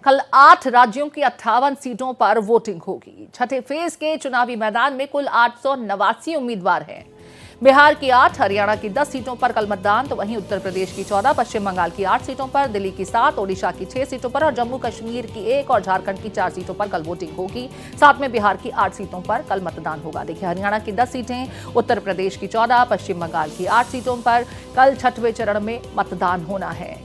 कल 8 राज्यों की 58 सीटों पर वोटिंग होगी। छठे फेज के चुनावी मैदान में कुल 889 उम्मीदवार हैं। बिहार की 8, हरियाणा की 10 सीटों पर कल मतदान, तो वहीं उत्तर प्रदेश की 14, पश्चिम बंगाल की 8 सीटों पर, दिल्ली की 7, ओडिशा की 6 सीटों पर और जम्मू कश्मीर की 1 और झारखंड की 4 सीटों पर कल वोटिंग होगी। साथ में बिहार की 8 सीटों पर कल मतदान होगा। देखिए, हरियाणा की 10 सीटें, उत्तर प्रदेश की 14, पश्चिम बंगाल की 8 सीटों पर कल छठवें चरण में मतदान होना है।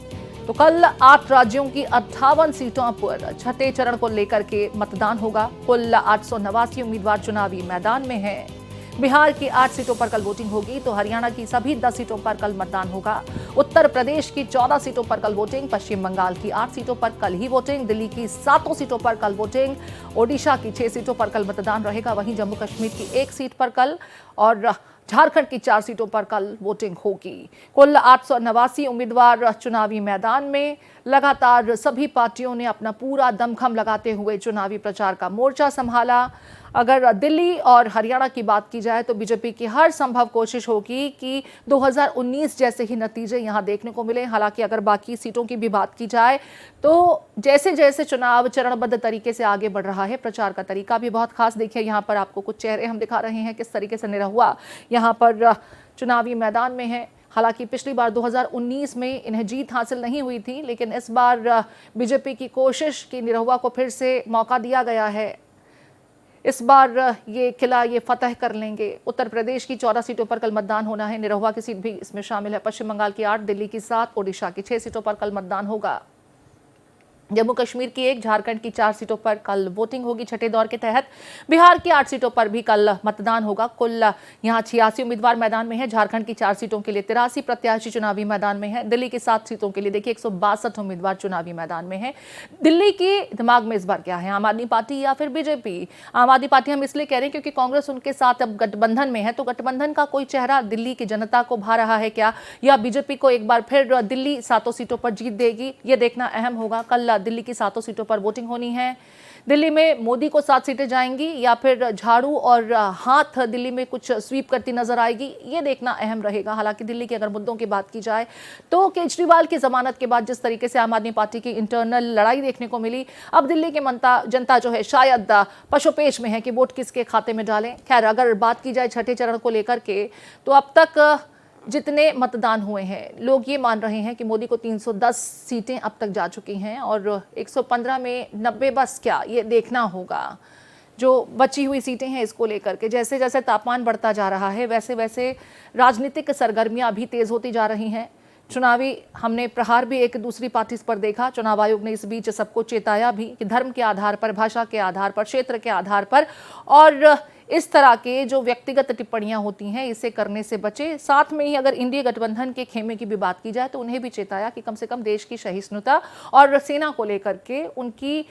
तो कल 8 राज्यों की 58 सीटों पर छठे चरण को लेकर के मतदान होगा। कुल 889 उम्मीदवार चुनावी मैदान में हैं। बिहार की 8 सीटों पर कल वोटिंग होगी, तो हरियाणा की सभी 10 सीटों पर कल मतदान होगा। उत्तर प्रदेश की 14 सीटों पर कल वोटिंग, पश्चिम बंगाल की 8 सीटों पर कल ही वोटिंग, दिल्ली की 7 सीटों पर कल वोटिंग, ओडिशा की 6 सीटों पर कल मतदान रहेगा। वहीं जम्मू कश्मीर की 1 सीट पर कल और झारखंड की 4 सीटों पर कल वोटिंग होगी। कुल 889 उम्मीदवार चुनावी मैदान में। लगातार सभी पार्टियों ने अपना पूरा दमखम लगाते हुए चुनावी प्रचार का मोर्चा संभाला। अगर दिल्ली और हरियाणा की बात की जाए तो बीजेपी की हर संभव कोशिश होगी कि 2019 जैसे ही नतीजे यहां देखने को मिले। हालांकि अगर बाकी सीटों की भी बात की जाए तो जैसे जैसे चुनाव चरणबद्ध तरीके से आगे बढ़ रहा है, प्रचार का तरीका भी बहुत खास। देखिए, यहाँ पर आपको कुछ चेहरे हम दिखा रहे हैं, किस तरीके से निरहुआ यहाँ पर चुनावी मैदान में है। हालांकि पिछली बार 2019 में इन्हें जीत हासिल नहीं हुई थी, लेकिन इस बार बीजेपी की कोशिश की निरहुआ को फिर से मौका दिया गया है। इस बार ये किला ये फतह कर लेंगे। उत्तर प्रदेश की 14 सीटों पर कल मतदान होना है, निरहुआ की सीट भी इसमें शामिल है। पश्चिम बंगाल की 8, दिल्ली की 7, ओडिशा की 6 सीटों पर कल मतदान होगा। जम्मू कश्मीर की 1, झारखंड की 4 सीटों पर कल वोटिंग होगी छठे दौर के तहत। बिहार की 8 सीटों पर भी कल मतदान होगा। कुल यहां 86 उम्मीदवार मैदान में है। झारखंड की 4 सीटों के लिए 83 प्रत्याशी चुनावी मैदान में है। दिल्ली की 7 सीटों के लिए देखिए 162 उम्मीदवार चुनावी मैदान में है। दिल्ली की दिमाग में इस बार क्या है, आम आदमी पार्टी या फिर बीजेपी? आम आदमी पार्टी हम इसलिए कह रहे हैं क्योंकि कांग्रेस उनके साथ अब गठबंधन में है, तो गठबंधन का कोई चेहरा दिल्ली की जनता को भा रहा है क्या, या बीजेपी को एक बार फिर दिल्ली 7 सीटों पर जीत देगी, ये देखना अहम होगा। कल दिल्ली की 7 सीटों पर वोटिंग होनी है। दिल्ली में मोदी को 7 सीटें जाएंगी या फिर झाड़ू और हाथ दिल्ली में कुछ स्वीप करती नजर आएगी, ये देखना अहम रहेगा। हालांकि दिल्ली के अगर मुद्दों की बात की जाए तो केजरीवाल की जमानत के बाद जिस तरीके से आम आदमी पार्टी की इंटरनल लड़ाई देखने को मिली, अब दिल्ली की जनता जो है शायद पशुपेश में है कि वोट किसके खाते में डालें। खैर, अगर बात की जाए छठे चरण को लेकर के तो अब तक जितने मतदान हुए हैं, लोग ये मान रहे हैं कि मोदी को 310 सीटें अब तक जा चुकी हैं और 115 में 90 बस क्या, ये देखना होगा। जो बची हुई सीटें हैं इसको लेकर के जैसे जैसे तापमान बढ़ता जा रहा है वैसे वैसे राजनीतिक सरगर्मियां भी तेज होती जा रही हैं। चुनावी हमने प्रहार भी एक दूसरी पार्टी पर देखा। चुनाव आयोग ने इस बीच सबको चेताया भी कि धर्म के आधार पर, भाषा के आधार पर, क्षेत्र के आधार पर और इस तरह के जो व्यक्तिगत टिप्पणियां होती हैं इसे करने से बचे। साथ में ही अगर इंडिया गठबंधन के खेमे की भी बात की जाए तो उन्हें भी चेताया कि कम से कम देश की सहिष्णुता और सेना को लेकर के उनकी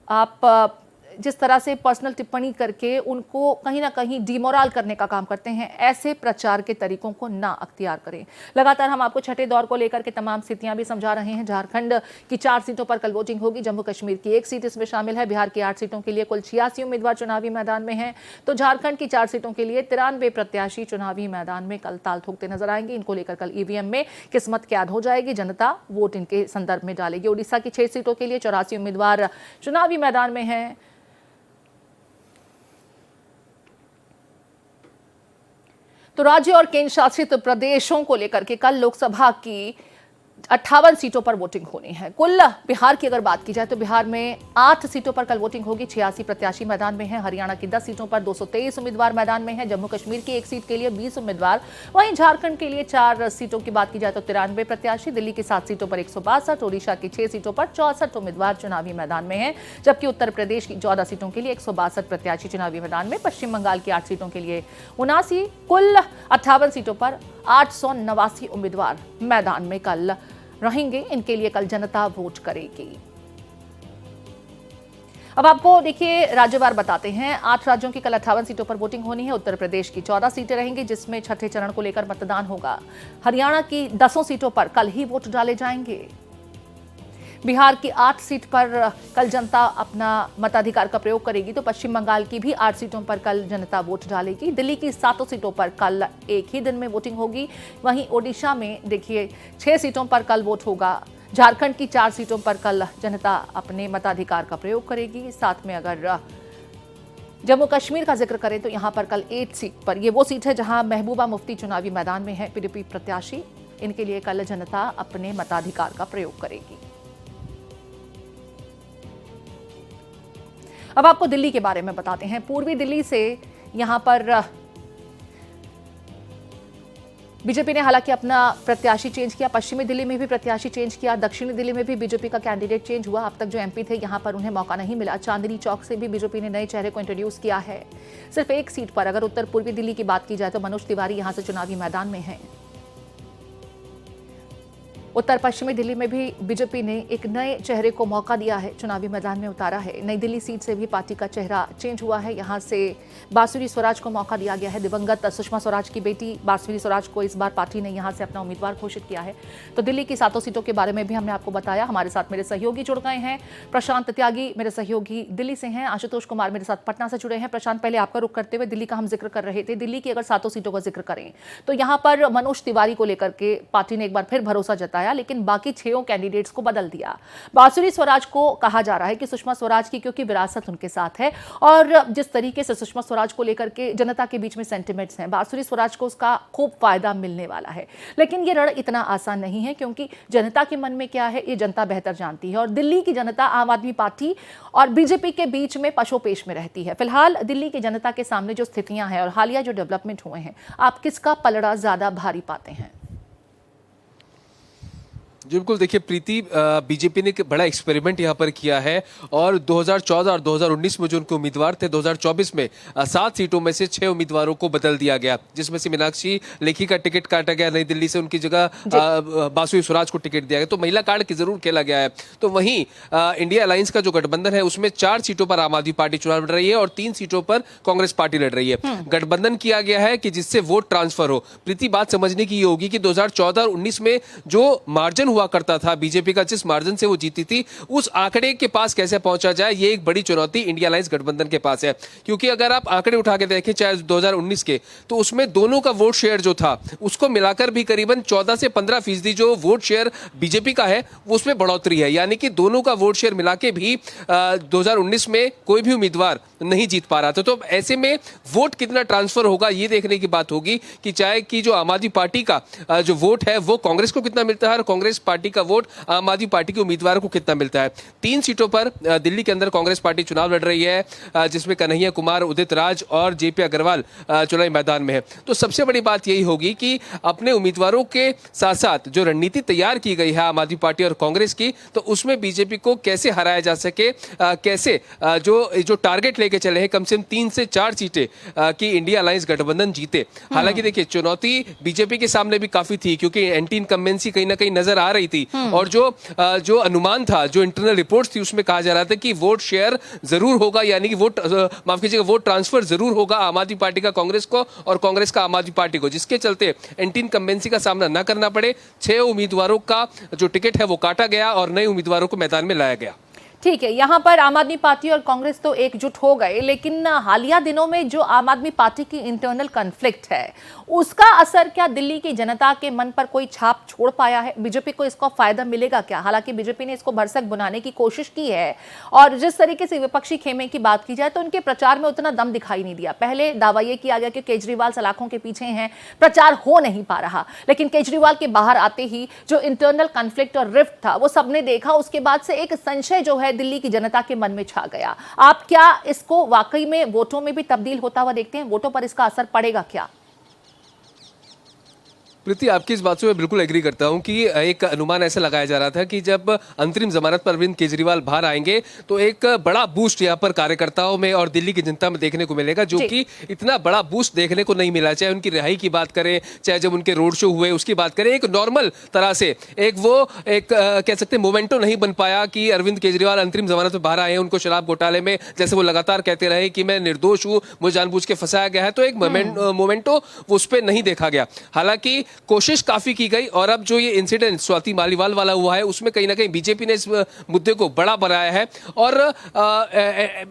आप जिस तरह से पर्सनल टिप्पणी करके उनको कहीं ना कहीं डिमोरल करने का काम करते हैं, ऐसे प्रचार के तरीकों को ना अख्तियार करें। लगातार हम आपको छठे दौर को लेकर के तमाम स्थितियां भी समझा रहे हैं। झारखंड की 4 सीटों पर कल वोटिंग होगी, जम्मू कश्मीर की 1 सीट इसमें शामिल है। बिहार की 8 सीटों के लिए कुल 86 उम्मीदवार चुनावी मैदान में हैं, तो झारखंड की 4 सीटों के लिए 93 प्रत्याशी चुनावी मैदान में कल ताल ठोकते नजर आएंगे। इनको लेकर कल ईवीएम में किस्मत कैद हो जाएगी, जनता वोट इनके संदर्भ में डालेगी। ओडिशा की 6 सीटों के लिए 84 उम्मीदवार चुनावी मैदान में हैं। तो राज्य और केंद्र शासित प्रदेशों को लेकर के कल लोकसभा की 58 सीटों पर वोटिंग होनी है। कुल बिहार की अगर बात की जाए तो बिहार में 8 सीटों पर कल वोटिंग होगी, 86 प्रत्याशी मैदान में हैं। हरियाणा की 10 सीटों पर 223 उम्मीदवार मैदान में हैं। जम्मू कश्मीर की 1 सीट के लिए 20 उम्मीदवार, वहीं झारखंड के लिए 4 सीटों की बात की जाए तो 93 प्रत्याशी, दिल्ली की 7 सीटों पर 162, ओडिशा की 6 सीटों पर 64 उम्मीदवार चुनावी मैदान में हैं, जबकि उत्तर प्रदेश की 14 सीटों के लिए 162 प्रत्याशी चुनावी मैदान में, पश्चिम बंगाल की 8 सीटों के लिए 79, कुल 58 सीटों पर 889 उम्मीदवार मैदान में कल रहेंगे। इनके लिए कल जनता वोट करेगी। अब आपको देखिए राज्यवार बताते हैं। 8 राज्यों की कल 58 सीटों पर वोटिंग होनी है। उत्तर प्रदेश की 14 सीटें रहेंगी जिसमें छठे चरण को लेकर मतदान होगा। हरियाणा की 10 सीटों पर कल ही वोट डाले जाएंगे। बिहार की 8 सीट पर कल जनता अपना मताधिकार का प्रयोग करेगी, तो पश्चिम बंगाल की भी 8 सीटों पर कल जनता वोट डालेगी। दिल्ली की 7 सीटों पर कल एक ही दिन में वोटिंग होगी। वहीं ओडिशा में देखिए 6 सीटों पर कल वोट होगा। झारखंड की 4 सीटों पर कल जनता अपने मताधिकार का प्रयोग करेगी। साथ में अगर जम्मू कश्मीर का जिक्र करें तो यहां पर कल 8 सीट पर, ये वो सीट है जहां महबूबा मुफ्ती चुनावी मैदान में है, पीडीपी प्रत्याशी। इनके लिए कल जनता अपने मताधिकार का प्रयोग करेगी। अब आपको दिल्ली के बारे में बताते हैं। पूर्वी दिल्ली से यहां पर बीजेपी ने हालांकि अपना प्रत्याशी चेंज किया। पश्चिमी दिल्ली में भी प्रत्याशी चेंज किया, दक्षिणी दिल्ली में भी बीजेपी का कैंडिडेट चेंज हुआ। अब तक जो एमपी थे यहां पर उन्हें मौका नहीं मिला। चांदनी चौक से भी बीजेपी ने नए चेहरे को इंट्रोड्यूस किया है। सिर्फ एक सीट पर अगर उत्तर पूर्वी दिल्ली की बात की जाए तो मनोज तिवारी यहां से चुनावी मैदान में है। उत्तर पश्चिमी दिल्ली में भी बीजेपी ने एक नए चेहरे को मौका दिया है, चुनावी मैदान में उतारा है। नई दिल्ली सीट से भी पार्टी का चेहरा चेंज हुआ है। यहां से बांसुरी स्वराज को मौका दिया गया है। दिवंगत सुषमा स्वराज की बेटी बांसुरी स्वराज को इस बार पार्टी ने यहां से अपना उम्मीदवार घोषित किया है। तो दिल्ली की 7 सीटों के बारे में भी हमने आपको बताया। हमारे साथ मेरे सहयोगी जुड़ गए हैं। प्रशांत त्यागी मेरे सहयोगी दिल्ली से हैं, आशुतोष कुमार मेरे साथ पटना से जुड़े हैं। प्रशांत, पहले आपका रुख करते हुए दिल्ली का हम जिक्र कर रहे थे। दिल्ली की अगर 7 सीटों का जिक्र करें तो यहां पर मनोज तिवारी को लेकर के पार्टी ने एक बार फिर भरोसा जताया, लेकिन बाकी 6 कैंडिडेट्स को बदल दिया। बांसुरी स्वराज को कहा जा रहा है कि सुषमा स्वराज की क्योंकि विरासत उनके साथ है और जिस तरीके से सुषमा स्वराज को लेकर के जनता के बीच में सेंटिमेंट्स हैं, बांसुरी स्वराज को उसका खूब फायदा मिलने वाला है। लेकिन ये रण इतना आसान नहीं है, क्योंकि जनता के मन में क्या है ये जनता बेहतर जानती है। और दिल्ली की जनता आम आदमी पार्टी और बीजेपी के बीच में पशोपेश में रहती है। फिलहाल दिल्ली की जनता के सामने जो स्थितियां हैं और हालिया जो डेवलपमेंट हुए हैं, आप किसका पलड़ा ज्यादा भारी पाते हैं? जी बिल्कुल, देखिए प्रीति, बीजेपी ने एक बड़ा एक्सपेरिमेंट यहाँ पर किया है और 2014 और 2019 में जो उनके उम्मीदवार थे, 2024 में 7 सीटों में से 6 उम्मीदवारों को बदल दिया गया, जिसमें से मीनाक्षी लेखी का टिकट काटा गया नई दिल्ली से, उनकी जगह बांसुरी स्वराज को टिकट दिया गया। तो महिला कार्ड की जरूर खेला गया है। तो वहीं इंडिया अलायंस का जो गठबंधन है उसमें 4 सीटों पर आम आदमी पार्टी चुनाव लड़ रही है और 3 सीटों पर कांग्रेस पार्टी लड़ रही है। गठबंधन किया गया है कि जिससे वोट ट्रांसफर हो। प्रीति, बात समझने की ये होगी कि 2014 और 19 में जो मार्जिन हुआ करता था बीजेपी का, जिस मार्जिन से वो जीती थी, उस आंकड़े के पास कैसे पहुंचा जाए, ये एक बड़ी चुनौती इंडिया अलायंस गठबंधन के पास है। क्योंकि अगर आप आंकड़े उठा के देखें चाहे 2019 के, तो उसमें दोनों का वोट शेयर जो था उसको मिलाकर भी करीबन 14 से 15% जो वोट शेयर बीजेपी का है उसमें बढ़ोतरी है। यानी कि दोनों का वोट शेयर मिला के भी 2019 में कोई भी उम्मीदवार नहीं जीत पा रहा था। तो ऐसे में वोट कितना ट्रांसफर होगा ये देखने की बात होगी कि चाहे कि जो आम आदमी पार्टी का जो वोट है वो कांग्रेस को कितना मिलता है और कांग्रेस पार्टी का वोट आम आदमी पार्टी के उम्मीदवारों को कितना मिलता है। 3 सीटों पर दिल्ली के अंदर कांग्रेस पार्टी चुनाव लड़ रही है, जिसमें कन्हैया कुमार, उदित राज और जेपी अग्रवाल चुनावी मैदान में है। तो सबसे बड़ी बात यही होगी कि अपने उम्मीदवारों के साथ साथ जो रणनीति तैयार की गई है आम आदमी पार्टी और कांग्रेस की, तो उसमें बीजेपी को कैसे हराया जा सके, कैसे जो टारगेट लेके चले हैं कम से कम 3 से 4 सीटें कि इंडिया अलायंस गठबंधन जीते। हालांकि देखिए चुनौती बीजेपी के सामने भी काफी थी, क्योंकि एंटी इनकम्बेंसी कहीं ना कहीं नजर आ रही थी और जो अनुमान था, जो इंटरनल रिपोर्ट्स थी, उसमें कहा जा रहा था कि वोट शेयर जरूर होगा, यानी कि माफ कीजिएगा वोट ट्रांसफर जरूर होगा आम आदमी पार्टी का कांग्रेस को और कांग्रेस का आम आदमी पार्टी को, जिसके चलते एंटी इनकम्बेंसी का सामना न करना पड़े। 6 उम्मीदवारों का जो टिकट है वो काटा गया और नए उम्मीदवारों को मैदान में लाया गया। ठीक है, यहां पर आम आदमी पार्टी और कांग्रेस तो एकजुट हो गए, लेकिन हालिया दिनों में जो आम आदमी पार्टी की इंटरनल कॉन्फ्लिक्ट है उसका असर क्या दिल्ली की जनता के मन पर कोई छाप छोड़ पाया है? बीजेपी को इसका फायदा मिलेगा क्या? हालांकि बीजेपी ने इसको भरसक बुनाने की कोशिश की है और जिस तरीके से विपक्षी खेमे की बात की जाए तो उनके प्रचार में उतना दम दिखाई नहीं दिया। पहले दावा यह किया गया कि केजरीवाल सलाखों के पीछे हैं, प्रचार हो नहीं पा रहा, लेकिन केजरीवाल के बाहर आते ही जो इंटरनल कॉन्फ्लिक्ट और रिफ्ट था वो सबने देखा। उसके बाद से एक संशय जो है दिल्ली की जनता के मन में छा गया। आप क्या इसको वाकई में वोटों में भी तब्दील होता हुआ देखते हैं? वोटों पर इसका असर पड़ेगा क्या? प्रीति, आपकी इस बात से मैं बिल्कुल एग्री करता हूं कि एक अनुमान ऐसा लगाया जा रहा था कि जब अंतरिम जमानत पर अरविंद केजरीवाल बाहर आएंगे तो एक बड़ा बूस्ट यहां पर कार्यकर्ताओं में और दिल्ली की जनता में देखने को मिलेगा, जो कि इतना बड़ा बूस्ट देखने को नहीं मिला। चाहे उनकी रिहाई की बात करें, चाहे जब उनके रोड शो हुए उसकी बात करें, एक नॉर्मल तरह से एक कह सकते हैं मोमेंटो नहीं बन पाया कि अरविंद केजरीवाल अंतरिम जमानत पर बाहर आए हैं। उनको शराब घोटाले में जैसे वो लगातार कहते रहे कि मैं निर्दोष हूं, मुझे जानबूझ के फंसाया गया है, तो एक मोमेंटो उस पर नहीं देखा गया। हालांकि कोशिश काफी की गई और अब जो ये इंसिडेंट स्वाति मालीवाल वाला हुआ है उसमें कहीं ना कहीं बीजेपी ने इस मुद्दे को बड़ा बनाया है और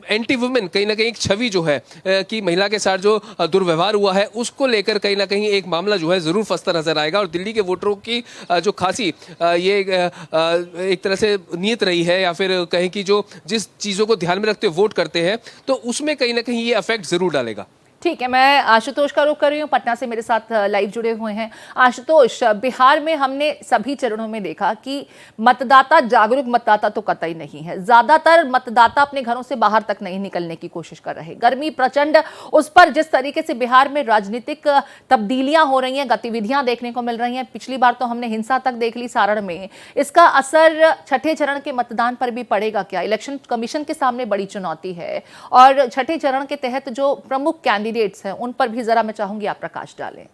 एंटी वुमेन कहीं ना कहीं एक छवि जो है कि महिला के साथ जो दुर्व्यवहार हुआ है उसको लेकर कहीं ना कहीं एक मामला जो है जरूर फंसता नजर आएगा और दिल्ली के वोटरों की जो खासी ये एक तरह से नियत रही है या फिर कहें कि जो जिस चीजों को ध्यान में रखते हुए वोट करते हैं तो उसमें कहीं ना कहीं ये इफेक्ट जरूर डालेगा। ठीक है, मैं आशुतोष का रुख कर रही हूँ, पटना से मेरे साथ लाइव जुड़े हुए हैं। आशुतोष, बिहार में हमने सभी चरणों में देखा कि मतदाता जागरूक मतदाता तो कतई नहीं है। ज्यादातर मतदाता अपने घरों से बाहर तक नहीं निकलने की कोशिश कर रहे। गर्मी प्रचंड, उस पर जिस तरीके से बिहार में राजनीतिक तब्दीलियां हो रही हैं, गतिविधियां देखने को मिल रही हैं, पिछली बार तो हमने हिंसा तक देख ली सारण में, इसका असर छठे चरण के मतदान पर भी पड़ेगा क्या? इलेक्शन कमीशन के सामने बड़ी चुनौती है और छठे चरण के तहत जो प्रमुख कैंडिडेट्स हैं उन पर भी जरा मैं चाहूंगी आप प्रकाश डालें।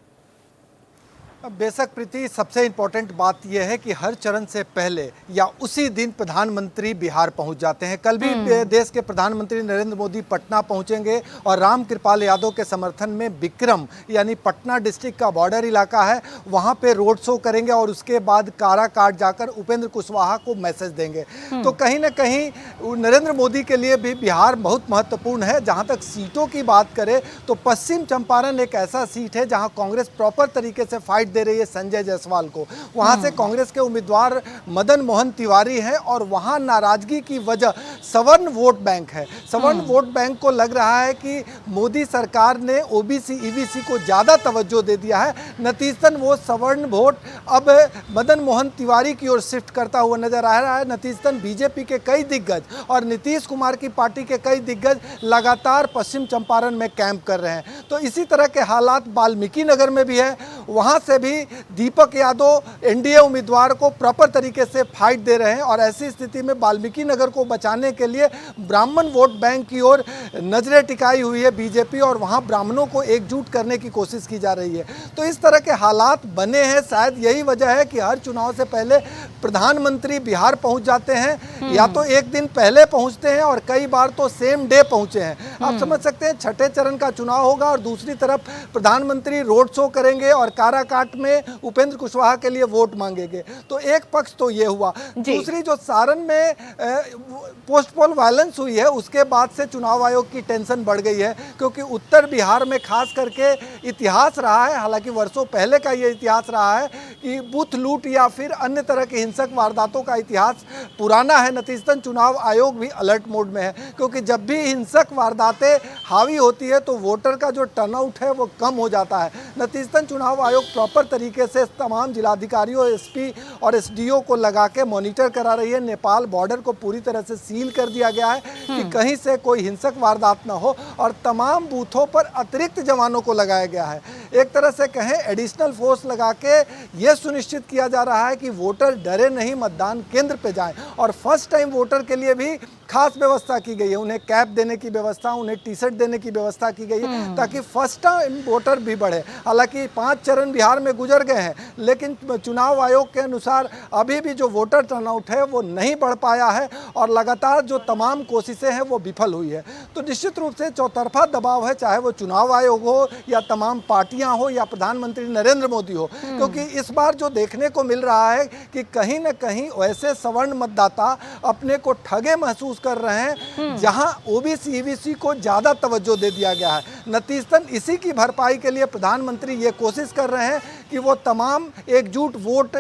बेशक प्रीति, सबसे इम्पोर्टेंट बात यह है कि हर चरण से पहले या उसी दिन प्रधानमंत्री बिहार पहुंच जाते हैं। कल भी देश के प्रधानमंत्री नरेंद्र मोदी पटना पहुंचेंगे और राम कृपाल यादव के समर्थन में विक्रम यानी पटना डिस्ट्रिक्ट का बॉर्डर इलाका है, वहां पे रोड शो करेंगे और उसके बाद काराकाट जाकर उपेंद्र कुशवाहा को मैसेज देंगे। तो कहीं ना कहीं नरेंद्र मोदी के लिए भी बिहार बहुत महत्वपूर्ण है। जहाँ तक सीटों की बात करें तो पश्चिम चंपारण एक ऐसा सीट है जहाँ कांग्रेस प्रॉपर तरीके से फाइट दे रही है संजय जायसवाल को। वहां से कांग्रेस के उम्मीदवार मदन मोहन तिवारी हैं और वहां नाराजगी की वजह सवर्ण वोट बैंक है। सवर्ण वोट बैंक को लग रहा है कि मोदी सरकार ने ओबीसी ईबीसी को ज्यादा तवज्जो दे दिया है, नतीजतन वो सवर्ण वोट अब मदन मोहन तिवारी की ओर शिफ्ट करता हुआ नजर आ रहा है। नतीजतन बीजेपी के कई दिग्गज और नीतीश कुमार की पार्टी के कई दिग्गज लगातार पश्चिम चंपारण में कैंप कर रहे हैं। तो इसी तरह के हालात वाल्मीकि नगर में भी है। वहां से भी दीपक यादव एनडीए उम्मीदवार को प्रॉपर तरीके से फाइट दे रहे हैं और ऐसी स्थिति में वाल्मीकि नगर को बचाने के लिए ब्राह्मण वोट बैंक की ओर नजरें टिकाई हुई है बीजेपी और वहां ब्राह्मणों को एकजुट करने की कोशिश की जा रही है। तो इस तरह के हालात बने हैं। शायद यही वजह है कि हर चुनाव से पहले प्रधानमंत्री बिहार पहुंच जाते हैं, या तो एक दिन पहले पहुंचते हैं और कई बार तो सेम डे पहुंचे हैं। आप समझ सकते हैं छठे चरण का चुनाव होगा और दूसरी तरफ प्रधानमंत्री रोड शो करेंगे और काराकाट में उपेंद्र कुशवाहा के लिए वोट मांगेंगे। तो एक पक्ष तो ये हुआ। दूसरी जो सारण में पोस्ट पोल वायलेंस हुई है उसके बाद से चुनाव आयोग की टेंशन बढ़ गई है, क्योंकि उत्तर बिहार में खास करके इतिहास रहा है, हालांकि वर्षों पहले का ये इतिहास रहा है कि बूथ लूट या फिर अन्य तरह के हिंसक वारदातों का इतिहास पुराना है। नतीजतन चुनाव आयोग भी अलर्ट मोड में है, क्योंकि जब भी हिंसक वारदातें हावी होती है तो वोटर का जो टर्नआउट है वो कम हो जाता है। नतीजतन चुनाव आयोग प्रॉपर तरीके से तमाम जिलाधिकारियों, एसपी और एसडीओ को लगा के मॉनिटर करा रही है। नेपाल बॉर्डर को पूरी तरह से सील कर दिया गया है कि कहीं से कोई हिंसक वारदात ना हो और तमाम बूथों पर अतिरिक्त जवानों को लगाया गया है। एक तरह से कहें एडिशनल फोर्स लगा के ये सुनिश्चित किया जा रहा है कि वोटर डरे नहीं, मतदान केंद्र पे जाएं। और फर्स्ट टाइम वोटर के लिए भी खास व्यवस्था की गई है, उन्हें कैप देने की व्यवस्था, उन्हें टी शर्ट देने की व्यवस्था की गई है ताकि फर्स्ट टाइम वोटर भी बढ़े। हालांकि 5 चरण बिहार में गुजर गए हैं, लेकिन चुनाव आयोग के अनुसार अभी भी जो वोटर टर्नआउट है वो नहीं बढ़ पाया है और लगातार जो तमाम कोशिशें हैं वो विफल हुई है। तो निश्चित रूप से चौतरफा दबाव है, चाहे वो चुनाव आयोग हो या तमाम पार्टियां हो या प्रधानमंत्री नरेंद्र मोदी हो, क्योंकि इस बार जो देखने को मिल रहा है कि कहीं ना कहीं वैसे सवर्ण मतदाता अपने को ठगे महसूस कर रहे हैं जहां ओबीसी ईबीसी को ज्यादा तवज्जो दे दिया गया है। नतीजतन इसी की भरपाई के लिए प्रधानमंत्री ये कोशिश कर रहे हैं कि वो तमाम एकजुट वोट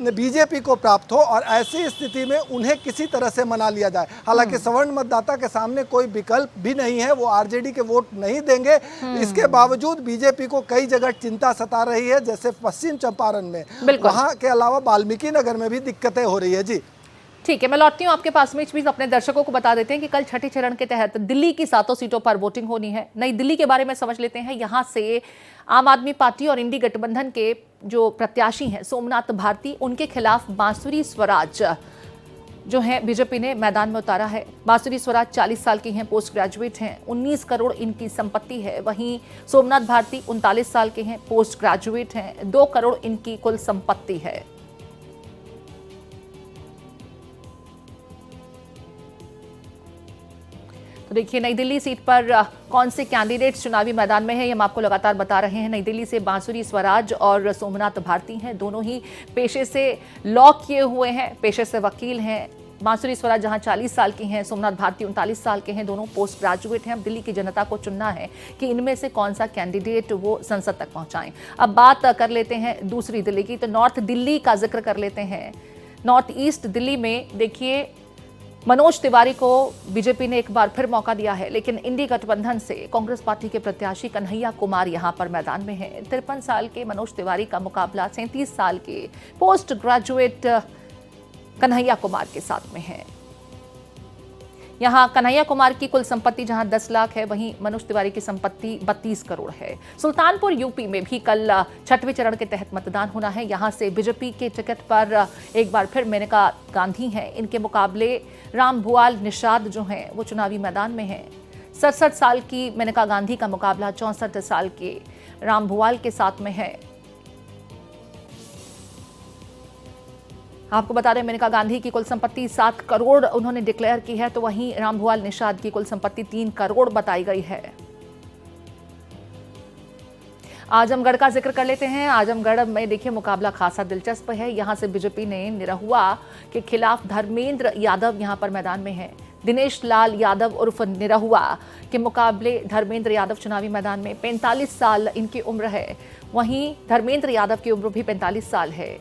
बीजेपी को प्राप्त हो और ऐसी स्थिति में उन्हें किसी तरह से मना लिया जाए। हालांकि सवर्ण मतदाता के सामने कोई विकल्प भी नहीं है, वो आरजेडी के वोट नहीं देंगे। इसके बावजूद बीजेपी को कई जगह चिंता सता रही है, जैसे पश्चिम चंपारण में, वहां के अलावा वाल्मीकि नगर में भी दिक्कतें हो रही है। जी ठीक है, मैं लौटती हूँ आपके पास में। इस बीच अपने दर्शकों को बता देते हैं कि कल छठे चरण के तहत दिल्ली की 7 सीटों पर वोटिंग होनी है। नई दिल्ली के बारे में समझ लेते हैं। यहाँ से आम आदमी पार्टी और इंडी गठबंधन के जो प्रत्याशी हैं सोमनाथ भारती, उनके खिलाफ बांसुरी स्वराज जो है बीजेपी ने मैदान में उतारा है। बांसुरी स्वराज 40 साल की हैं, पोस्ट ग्रेजुएट हैं, 19 करोड़ इनकी संपत्ति है। वहीं सोमनाथ भारती 39 साल के हैं, पोस्ट ग्रेजुएट हैं, 2 करोड़ इनकी कुल संपत्ति है। तो तो देखिए नई दिल्ली सीट पर कौन से कैंडिडेट्स चुनावी मैदान में हैं, ये हम आपको लगातार बता रहे हैं। नई दिल्ली से बांसुरी स्वराज और सोमनाथ भारती हैं, दोनों ही पेशे से लॉ किए हुए हैं, पेशे से वकील हैं। बांसुरी स्वराज जहां 40 साल की हैं, सोमनाथ भारती 39 साल के हैं, दोनों पोस्ट ग्रेजुएट हैं। अब दिल्ली की जनता को चुनना है कि इनमें से कौन सा कैंडिडेट वो संसद तक पहुंचाएं। अब बात कर लेते हैं दूसरी दिल्ली की, तो नॉर्थ दिल्ली का जिक्र कर लेते हैं। नॉर्थ ईस्ट दिल्ली में देखिए मनोज तिवारी को बीजेपी ने एक बार फिर मौका दिया है, लेकिन इंडी गठबंधन से कांग्रेस पार्टी के प्रत्याशी कन्हैया कुमार यहां पर मैदान में हैं। 53 साल के मनोज तिवारी का मुकाबला 37 साल के पोस्ट ग्रेजुएट कन्हैया कुमार के साथ में है। यहां कन्हैया कुमार की कुल संपत्ति जहां 10 लाख है, वहीं मनोज तिवारी की संपत्ति 32 करोड़ है। सुल्तानपुर यूपी में भी कल 6वें चरण के तहत मतदान होना है। यहां से बीजेपी के टिकट पर एक बार फिर मेनका गांधी हैं, इनके मुकाबले रामभुआल निषाद जो हैं वो चुनावी मैदान में हैं। 67 साल की मेनका गांधी का मुकाबला 64 साल के रामभुआल के साथ में है। आपको बता दें मेनका गांधी की कुल संपत्ति 7 करोड़ उन्होंने डिक्लेयर की है, तो वहीं रामभुआल निषाद की कुल संपत्ति 3 करोड़ बताई गई है। आजमगढ़ का जिक्र कर लेते हैं। आजमगढ़ में देखिए मुकाबला खासा दिलचस्प है। यहां से बीजेपी ने निरहुआ के खिलाफ धर्मेंद्र यादव यहां पर मैदान में है। दिनेश लाल यादव उर्फ निरहुआ के मुकाबले धर्मेंद्र यादव चुनावी मैदान में। 45 साल इनकी उम्र है, वहीं धर्मेंद्र यादव की उम्र भी 45 साल है।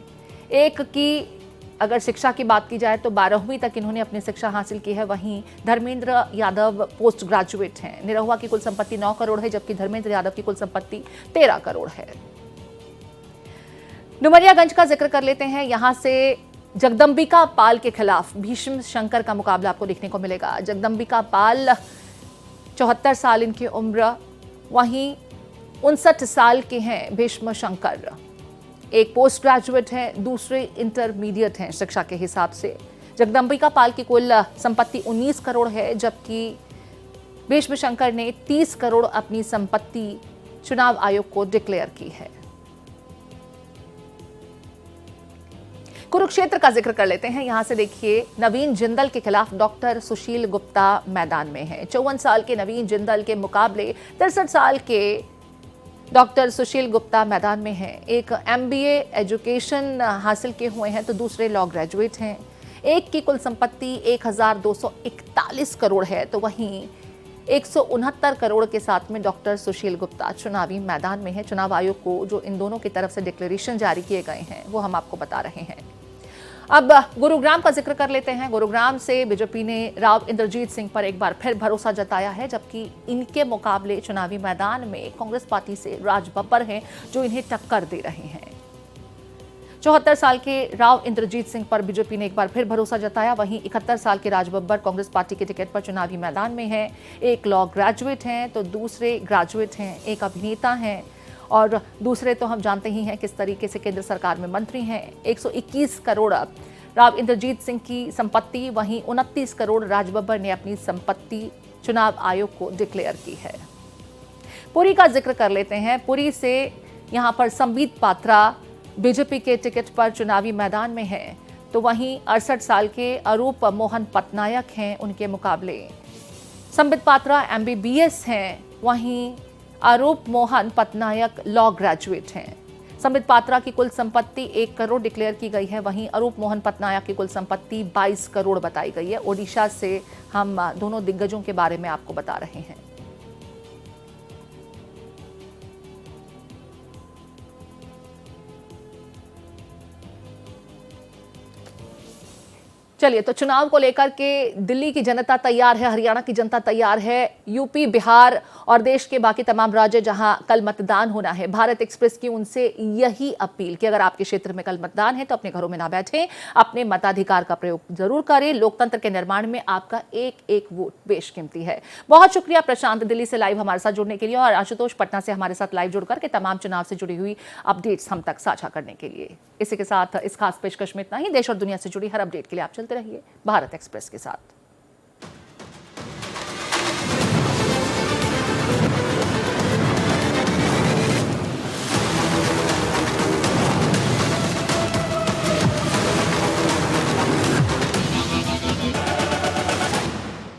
एक की अगर शिक्षा की बात की जाए तो 12वीं तक इन्होंने अपनी शिक्षा हासिल की है, वहीं धर्मेंद्र यादव पोस्ट ग्रेजुएट हैं। निरहुआ की कुल संपत्ति 9 करोड़ है, जबकि धर्मेंद्र यादव की कुल संपत्ति 13 करोड़ है। डुमरियागंज का जिक्र कर लेते हैं। यहां से जगदंबिका पाल के खिलाफ भीष्म शंकर का मुकाबला आपको देखने को मिलेगा। जगदंबिका पाल 74 साल इनकी उम्र, वहीं 59 साल के हैं भीष्म शंकर। एक पोस्ट ग्रेजुएट हैं, दूसरे इंटरमीडिएट हैं शिक्षा के हिसाब से। जगदंबिका पाल की कुल संपत्ति 19 करोड़ है, जबकि भीष्म शंकर ने 30 करोड़ अपनी संपत्ति चुनाव आयोग को डिक्लेयर की है। कुरुक्षेत्र का जिक्र कर लेते हैं। यहां से देखिए नवीन जिंदल के खिलाफ डॉक्टर सुशील गुप्ता मैदान में है। 54 साल के नवीन जिंदल के मुकाबले 63 साल के डॉक्टर सुशील गुप्ता मैदान में हैं। एक MBA एजुकेशन हासिल किए हुए हैं, तो दूसरे लॉ ग्रेजुएट हैं। एक की कुल संपत्ति 1241 करोड़ है, तो वहीं 169 करोड़ के साथ में डॉक्टर सुशील गुप्ता चुनावी मैदान में है। चुनाव आयोग को जो इन दोनों की तरफ से डिक्लेरेशन जारी किए गए हैं वो हम आपको बता रहे हैं। अब गुरुग्राम का जिक्र कर लेते हैं। गुरुग्राम से बीजेपी ने राव इंद्रजीत सिंह पर एक बार फिर भरोसा जताया है, जबकि इनके मुकाबले चुनावी मैदान में कांग्रेस पार्टी से राज बब्बर हैं जो इन्हें टक्कर दे रहे हैं। 74 साल के राव इंद्रजीत सिंह पर बीजेपी ने एक बार फिर भरोसा जताया। वहीं 71 साल के राज बब्बर कांग्रेस पार्टी के टिकट पर चुनावी मैदान में हैं। एक लॉ ग्रेजुएट हैं, तो दूसरे ग्रेजुएट हैं। एक अभिनेता हैं और दूसरे तो हम जानते ही हैं किस तरीके से केंद्र सरकार में मंत्री हैं। 121 करोड़ राव इंद्रजीत सिंह की संपत्ति, वहीं 29 करोड़ राज बब्बर ने अपनी संपत्ति चुनाव आयोग को डिक्लेयर की है। पुरी का जिक्र कर लेते हैं। पुरी से यहां पर संबित पात्रा बीजेपी के टिकट पर चुनावी मैदान में है, तो वहीं 68 साल के अरूप मोहन पटनायक हैं उनके मुकाबले। संबित पात्रा MBBS हैं, वहीं अरूप मोहन पटनायक लॉ ग्रेजुएट हैं। संबित पात्रा की कुल संपत्ति 1 करोड़ डिक्लेयर की गई है, वहीं अरूप मोहन पटनायक की कुल संपत्ति 22 करोड़ बताई गई है। ओडिशा से हम दोनों दिग्गजों के बारे में आपको बता रहे हैं। चलिए, तो चुनाव को लेकर के दिल्ली की जनता तैयार है, हरियाणा की जनता तैयार है, यूपी, बिहार और देश के बाकी तमाम राज्य जहां कल मतदान होना है। भारत एक्सप्रेस की उनसे यही अपील कि अगर आपके क्षेत्र में कल मतदान है तो अपने घरों में ना बैठें, अपने मताधिकार का प्रयोग जरूर करें। लोकतंत्र के निर्माण में आपका एक एक वोट बेशकीमती है। बहुत शुक्रिया प्रशांत दिल्ली से लाइव हमारे साथ जुड़ने के लिए, और आशुतोष पटना से हमारे साथ लाइव जुड़कर के तमाम चुनाव से जुड़ी हुई अपडेट्स हम तक साझा करने के लिए। इसी के साथ इस खास पेशकश में इतना ही। देश और दुनिया से जुड़ी हर अपडेट के लिए आप चलते रहिए भारत एक्सप्रेस के साथ।